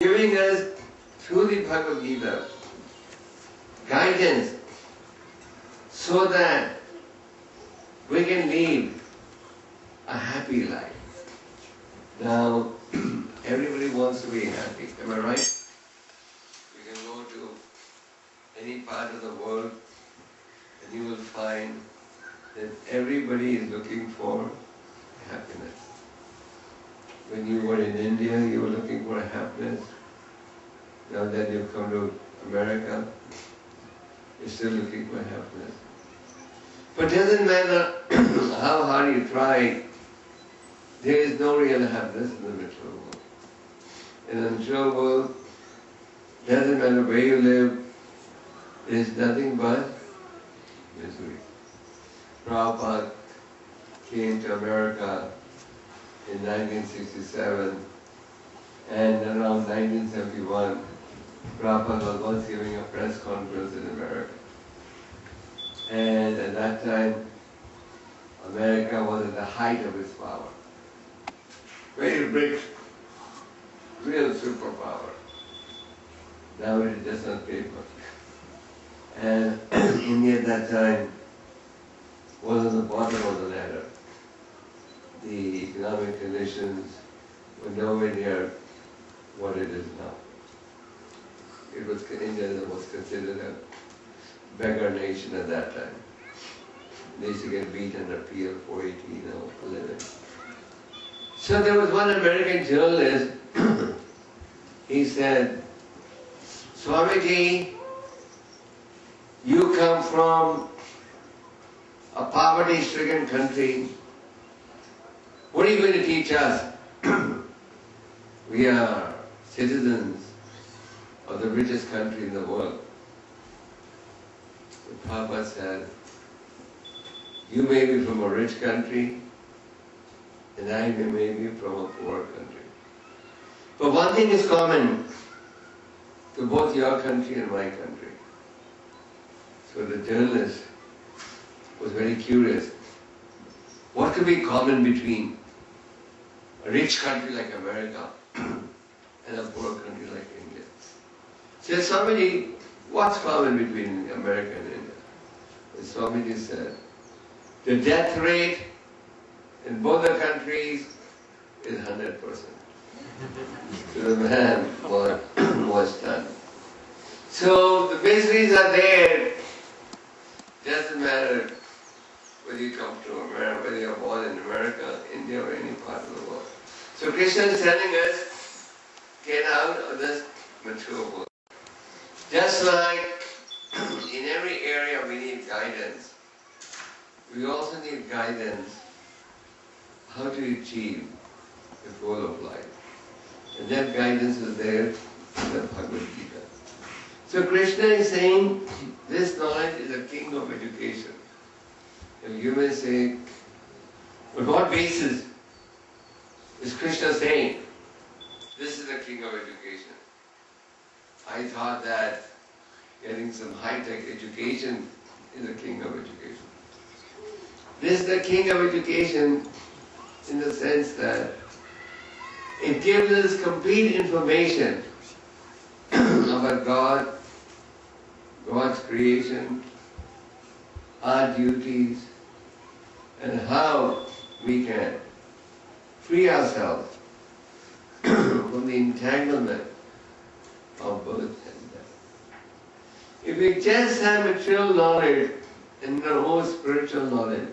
giving us, through the Bhagavad Gita, guidance so that we can live a happy life. Now, everybody wants to be happy, am I right? You can go to any part of the world and you will find that everybody is looking for happiness. When you were in India, you were looking for happiness. Now that you've come to America, you're still looking for happiness. But it doesn't matter how hard you try, there is no real happiness in the material world. In the material world, it doesn't matter where you live, there is nothing but misery. Prabhupada came to America in 1967, and around 1971, Prabhupada was once giving a press conference in America. And at that time, America was at the height of its power. Very big, real superpower. Now it is just on paper. And India at that time was on the bottom of the ladder. The economic conditions were nowhere near what it is now. It was, India was considered a beggar nation at that time. They used to get beaten under PL 480, for a living. So there was one American journalist, he said, Swamiji, you come from a poverty-stricken country. What are you going to teach us? We are citizens of the richest country in the world. The Prabhupada said, you may be from a rich country, and I may be from a poor country. But one thing is common to both your country and my country. So the journalist was very curious. What could be common between a rich country like America and a poor country like India? So Swamiji, what's common between America and India? And Swamiji said, the death rate in both the countries is 100%. So the man was stunned. So the miseries are there. Doesn't matter whether you come to America, whether you're born in America, India, or any part of the world. So Krishna is telling us, get out of this material world. Just like in every area we need guidance, we also need guidance how to achieve the goal of life. And that guidance is there in the Bhagavad Gita. So Krishna is saying, this knowledge is a king of education. And you may say, but what basis is Krishna saying, this is the king of education? I thought that getting some high-tech education is the king of education. This is the king of education in the sense that it gives us complete information about God, God's creation, our duties, and how we can free ourselves from the entanglement of birth and death. If we just have material knowledge and no spiritual knowledge,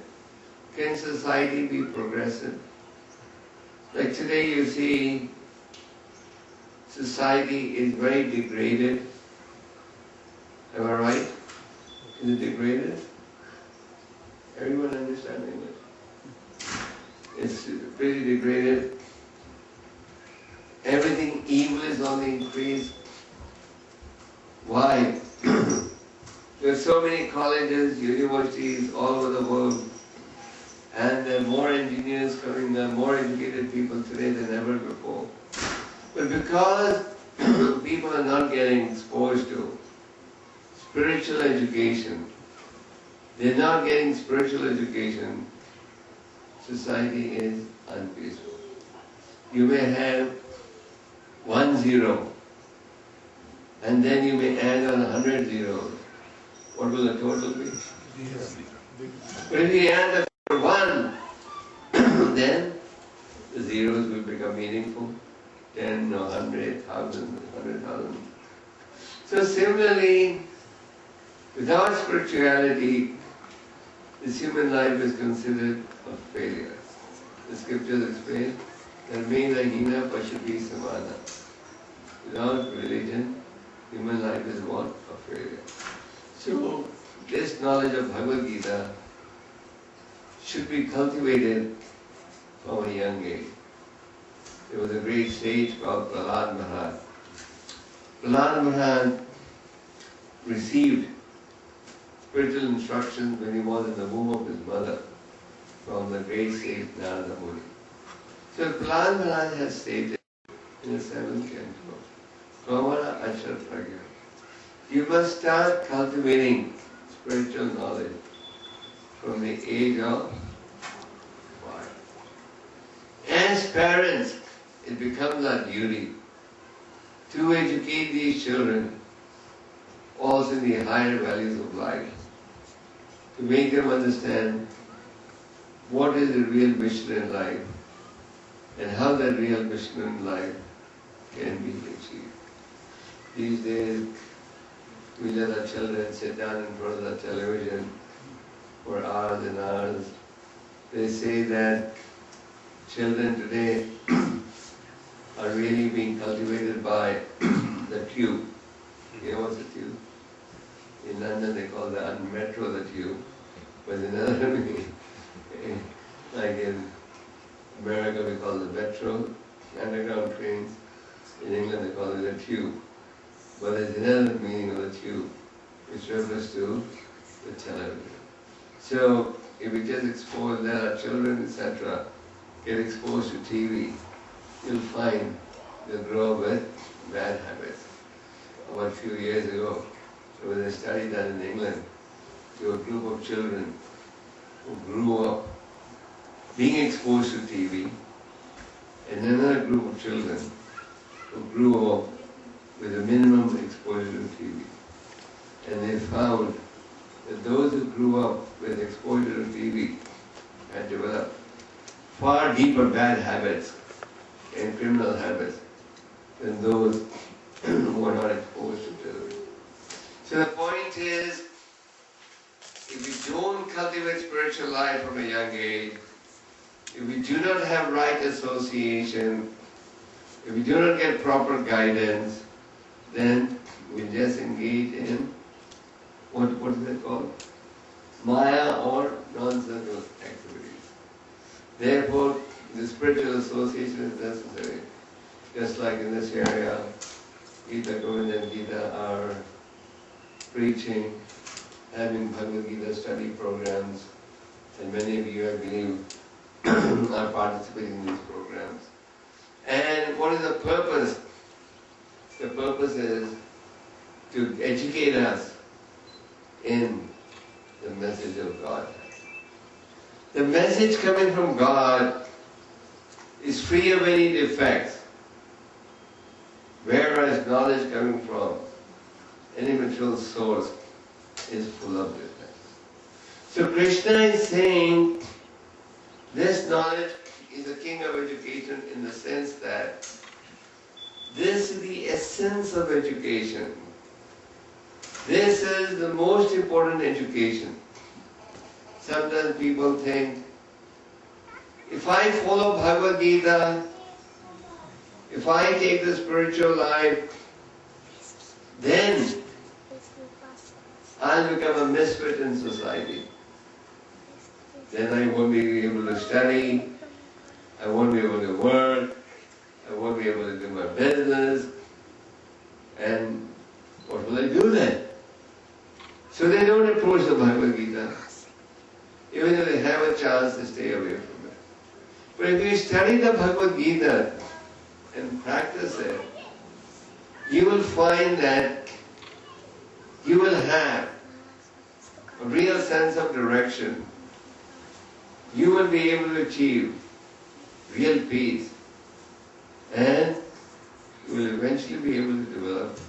can society be progressive? Like today you see society is very degraded. Am I right? Is it degraded? Everyone understanding it? It's pretty degraded. Everything evil is on the increase. Why? There are so many colleges, universities all over the world, and there are more engineers coming, there are more educated people today than ever before. But because people are not getting exposed to spiritual education, they're not getting spiritual education, society is unpeaceful. You may have 1 0 and then you may add on 100 zeros. What will the total be? But if you add the 1, then the zeros will become meaningful. 10 or 100, 1,000, 100,000. So similarly, without spirituality, this human life is considered a failure. The scriptures explain that Mena Hina Pashupi Samana. Without religion, human life is what? A failure. So this knowledge of Bhagavad Gita should be cultivated from a young age. There was a great sage called Prahlad Maharaj. Prahlad Maharaj received spiritual instructions when he was in the womb of his mother from the great sage Narada Muni. So Prahlad Maharaj has stated in the 7th canto, Pramana Ashar Pragya. You must start cultivating spiritual knowledge from the age of 5. As parents, it becomes our duty to educate these children also in the higher values of life, to make them understand what is the real mission in life and how that real mission in life can be achieved. These days, we let our children sit down in front of the television for hours and hours. They say that children today are really being cultivated by the tube. You know what's a tube? In London they call the metro the tube, but in other like in America we call it the metro, underground trains. In England they call it a tube. But there's another meaning of the tube, which refers to the television. So if we just expose, let our children, etc., get exposed to TV, you'll find they'll grow up with bad habits. About a few years ago, there was a study done in England to a group of children who grew up being exposed to TV, and another group of children who grew up with a minimum exposure to TV. And they found that those who grew up with exposure to TV had developed far deeper bad habits and criminal habits than those who were not exposed to television. So the point is, if we don't cultivate spiritual life from a young age, if we do not have right association, if we do not get proper guidance, then we just engage in what is it called? Maya or nonsensical activities. Therefore, the spiritual association is necessary. Just like in this area, Gita Govinda and Gita are preaching, having Bhagavad Gita study programs, and many of you, I believe, are participating in these programs. And what is the purpose? The purpose is to educate us in the message of God. The message coming from God is free of any defects, whereas knowledge coming from any material source is full of defects. So Krishna is saying this knowledge is the king of education in the sense that this is the essence of education. This is the most important education. Sometimes people think, if I follow Bhagavad Gita, if I take the spiritual life, then I'll become a misfit in society. Then I won't be able to study, I won't be able to work, I won't be able to do my business, and what will I do then? So they don't approach the Bhagavad Gita, even though they have a chance to stay away from it. But if you study the Bhagavad Gita and practice it, you will find that you will have a real sense of direction. You will be able to achieve real peace, and you will eventually be able to develop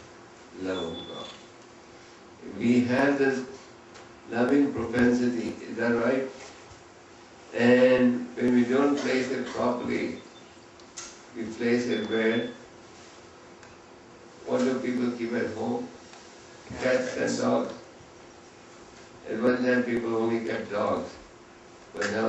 We have this loving propensity, is that right? And when we don't place it properly, we place it where? What do people keep at home? Cats and dogs. At one time people only kept dogs, but now